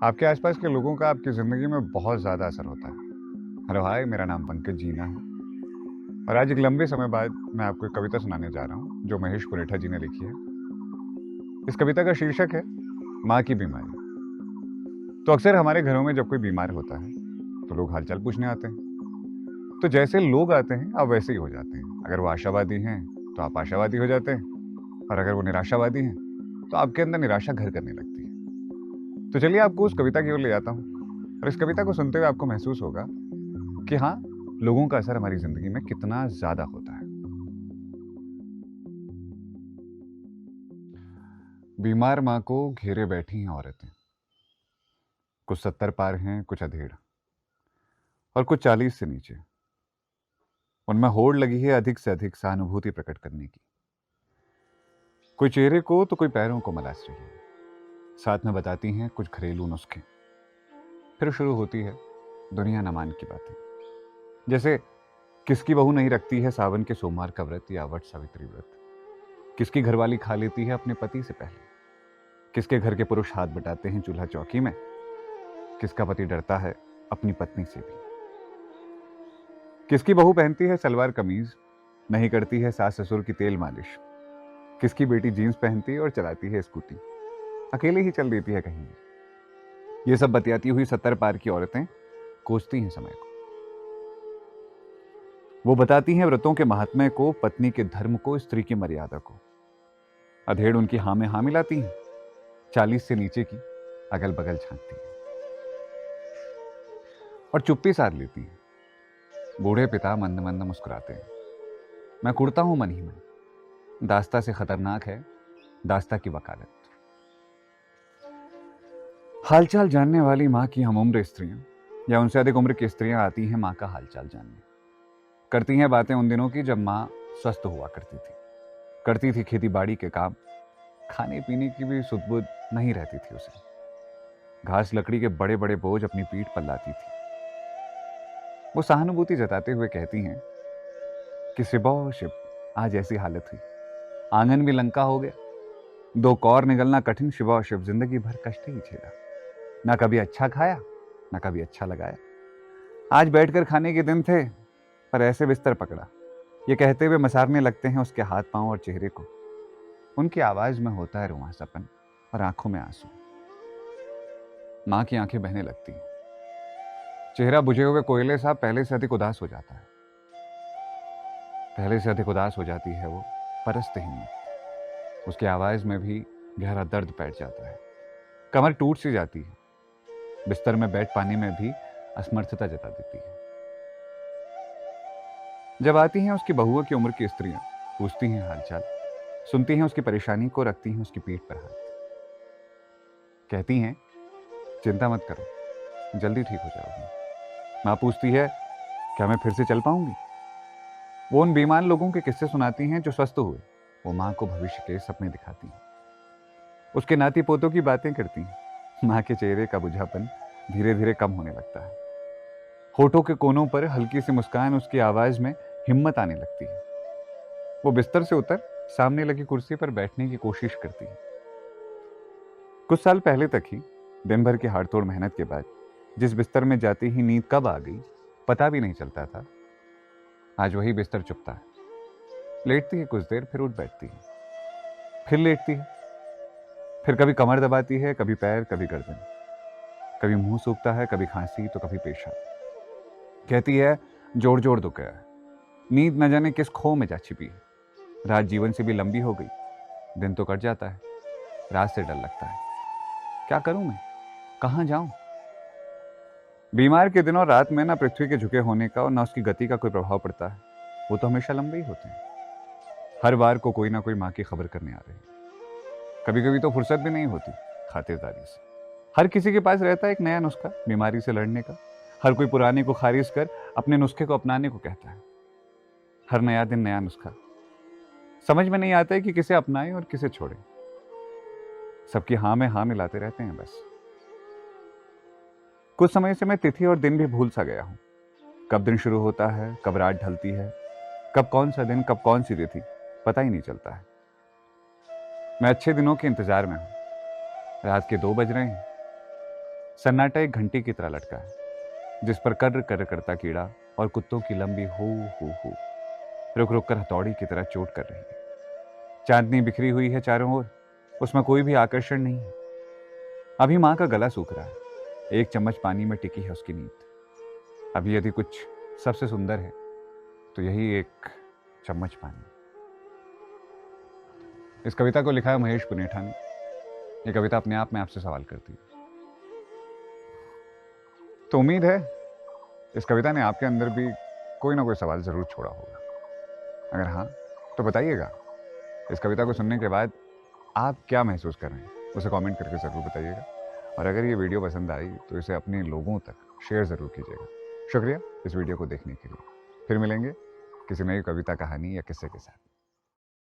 आपके आसपास के लोगों का आपकी ज़िंदगी में बहुत ज़्यादा असर होता है। हेलो हाय, मेरा नाम पंकज जीना है और आज एक लंबे समय बाद मैं आपको एक कविता सुनाने जा रहा हूँ जो महेश कुरेठा जी ने लिखी है। इस कविता का शीर्षक है माँ की बीमारी। तो अक्सर हमारे घरों में जब कोई बीमार होता है तो लोग हालचाल पूछने आते हैं। तो जैसे लोग आते हैं आप वैसे ही हो जाते हैं। अगर वो आशावादी हैं तो आप आशावादी हो जाते हैं और अगर वो निराशावादी हैं तो आपके अंदर निराशा घर करने लगती है। तो चलिए आपको उस कविता की ओर ले जाता हूँ और इस कविता को सुनते हुए आपको महसूस होगा कि हाँ, लोगों का असर हमारी जिंदगी में कितना ज्यादा होता है। बीमार माँ को घेरे बैठी हैं औरतें। कुछ 70 पार हैं, कुछ अधेड़ और कुछ 40 से नीचे। उनमें होड़ लगी है अधिक से अधिक सहानुभूति प्रकट करने की। कोई चेहरे को तो कोई पैरों को मलास रही है। साथ में बताती हैं कुछ घरेलू नुस्खे। फिर शुरू होती है दुनिया न मान की बातें। जैसे किसकी बहू नहीं रखती है सावन के सोमवार का व्रत या वट सावित्री व्रत। किसकी घरवाली खा लेती है अपने पति से पहले। किसके घर के पुरुष हाथ बटाते हैं चूल्हा चौकी में। किसका पति डरता है अपनी पत्नी से भी। किसकी बहू पहनती है सलवार कमीज, नहीं करती है सास ससुर की तेल मालिश। किसकी बेटी जीन्स पहनती है और चलाती है स्कूटी, अकेले ही चल देती है कहीं भी। ये सब बतियाती हुई 70 पार की औरतें कोसती हैं समय को। वो बताती हैं व्रतों के महात्म्य को, पत्नी के धर्म को, स्त्री की मर्यादा को। अधेड़ उनकी हाँ में हाँ मिलाती हैं। 40 से नीचे की अगल बगल झांकती हैं और चुप्पी साध लेती हैं। बूढ़े पिता मंद मंद मुस्कुराते हैं। मैं कुड़ता हूं मन ही मन। दास्ता से खतरनाक है दास्ता की वकालत। हालचाल जानने वाली माँ की हम उम्र स्त्रियां या उनसे अधिक उम्र की स्त्रियां आती हैं माँ का हालचाल जानने। करती हैं बातें उन दिनों की जब माँ स्वस्थ हुआ करती थी। करती थी खेती बाड़ी के काम। खाने पीने की भी सुध-बुध नहीं रहती थी उसे। घास लकड़ी के बड़े बड़े बोझ अपनी पीठ पर लाती थी। वो सहानुभूति जताते हुए कहती हैं कि शिबो शिव, आज ऐसी हालत हुई, आंगन भी लंका हो गया। 2 कौर निगलना कठिन, शिबो शिव, जिंदगी भर कष्ट ही झेला। ना कभी अच्छा खाया ना कभी अच्छा लगाया। आज बैठकर खाने के दिन थे पर ऐसे बिस्तर पकड़ा। ये कहते हुए मसारने लगते हैं उसके हाथ पांव और चेहरे को। उनकी आवाज में होता है रुआंसापन और आंखों में आंसू। माँ की आंखें बहने लगती हैं। चेहरा बुझे हुए कोयले सा पहले से अधिक उदास हो जाता है। पहले से अधिक उदास हो जाती है वो परस्त हिम्मत। उसकी आवाज में भी गहरा दर्द बैठ जाता है। कमर टूट सी जाती है। बिस्तर में बैठ पाने में भी असमर्थता जता देती है। जब आती हैं उसकी बहुओं की उम्र की स्त्रियां, पूछती हैं हालचाल, सुनती हैं उसकी परेशानी को, रखती हैं उसकी पीठ पर हाथ। कहती हैं चिंता मत करो, जल्दी ठीक हो जाओगी। माँ पूछती है क्या मैं फिर से चल पाऊंगी। वो उन बीमार लोगों के किस्से सुनाती हैं जो स्वस्थ हुए। वो माँ को भविष्य के सपने दिखाती हैं। उसके नाती पोतों की बातें करती हैं। माँ के चेहरे का बुझापन धीरे धीरे कम होने लगता है। होठों के कोनों पर हल्की सी मुस्कान, उसकी आवाज में हिम्मत आने लगती है। वो बिस्तर से उतर सामने लगी कुर्सी पर बैठने की कोशिश करती है। कुछ साल पहले तक ही दिन भर की हाड़तोड़ मेहनत के बाद जिस बिस्तर में जाते ही नींद कब आ गई पता भी नहीं चलता था, आज वही बिस्तर चुपता है। लेटती है कुछ देर, फिर उठ बैठती है, फिर लेटती है, फिर कभी कमर दबाती है, कभी पैर, कभी गर्दन। कभी मुंह सूखता है, कभी खांसी तो कभी पेशाब। कहती है जोड़ जोड़ दुख गया है। नींद न जाने किस खो में जा छिपी है। रात जीवन से भी लंबी हो गई। दिन तो कट जाता है, रात से डर लगता है। क्या करूं मैं, कहां जाऊं। बीमार के दिनों रात में ना पृथ्वी के झुके होने का और ना उसकी गति का कोई प्रभाव पड़ता है। वो तो हमेशा लंबे ही होते हैं। हर बार को कोई ना कोई माँ की खबर करने आ रही है। कभी कभी तो फुर्सत भी नहीं होती खातिरदारी से। हर किसी के पास रहता है एक नया नुस्खा बीमारी से लड़ने का। हर कोई पुराने को खारिज कर अपने नुस्खे को अपनाने को कहता है। हर नया दिन नया नुस्खा। समझ में नहीं आता है कि किसे अपनाएं और किसे छोड़ें। सबकी हाँ में हाँ मिलाते रहते हैं बस। कुछ समय से मैं तिथि और दिन भी भूल सा गया हूं। कब दिन शुरू होता है, कब रात ढलती है, कब कौन सा दिन, कब कौन सी तिथि, पता ही नहीं चलता है। मैं अच्छे दिनों के इंतजार में हूं। रात के 2 बज रहे हैं। सन्नाटा एक घंटी की तरह लटका है, जिस पर कर्र कर्र करता कीड़ा और कुत्तों की लंबी हो रुक रुक कर हथौड़ी की तरह चोट कर रही है। चांदनी बिखरी हुई है चारों ओर, उसमें कोई भी आकर्षण नहीं है। अभी माँ का गला सूख रहा है, एक चम्मच पानी में टिकी है उसकी नींद। अभी यदि कुछ सबसे सुंदर है तो यही एक चम्मच पानी। इस कविता को लिखा है महेश पुनेठा ने। ये कविता अपने आप में आपसे सवाल करती है। तो उम्मीद है इस कविता ने आपके अंदर भी कोई ना कोई सवाल जरूर छोड़ा होगा। अगर हाँ तो बताइएगा, इस कविता को सुनने के बाद आप क्या महसूस कर रहे हैं उसे कमेंट करके ज़रूर बताइएगा। और अगर ये वीडियो पसंद आई तो इसे अपने लोगों तक शेयर ज़रूर कीजिएगा। शुक्रिया इस वीडियो को देखने के लिए। फिर मिलेंगे किसी नई कविता, कहानी या किस्से के साथ।